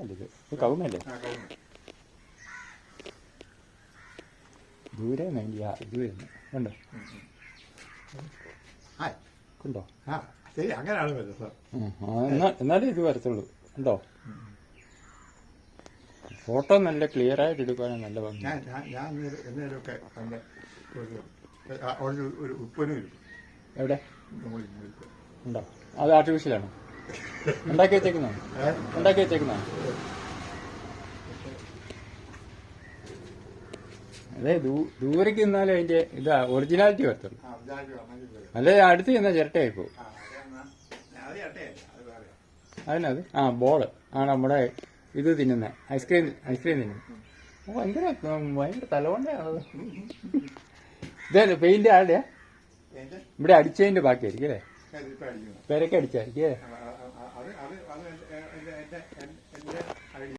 കവുങ്ങല്ലേ ഇത് കവുങ്ങല്ലേ? ദൂരെ ഇത് വരുന്നു കണ്ടോ? കണ്ടോ? എന്നാലേ ഇത് വരത്തുള്ളൂ. കണ്ടോ? ഫോട്ടോ നല്ല ക്ലിയർ ആയിട്ട് എടുക്കാനും നല്ല ഭംഗി. എവിടെ ഉണ്ടോ? അത് ആർട്ടിഫിഷ്യലാണോ? ഉണ്ടാക്കി വെച്ചേക്കുന്നതാണ്. അതെ, ദൂരേക്ക് നിന്നാലും അതിന്റെ ഇതാ ഒറിജിനാലിറ്റി വരത്തുള്ളൂ. അല്ലെ അടുത്ത് ചെന്നാൽ ചിരട്ടയായി പോകും. അതിനത് ബോള് നമ്മുടെ ഇത് തിന്നുന്നത്, ഐസ്ക്രീം തിന്നുന്നത്. ഭയങ്കര തലകൊണ്ടാണത്. ഇതേ പെയിന്റ് ആരുടെയാ? ഇവിടെ അടിച്ചതിന്റെ ബാക്കിയായിരിക്കും അല്ലേ? പെരക്ക് അടിച്ചായിരിക്കും.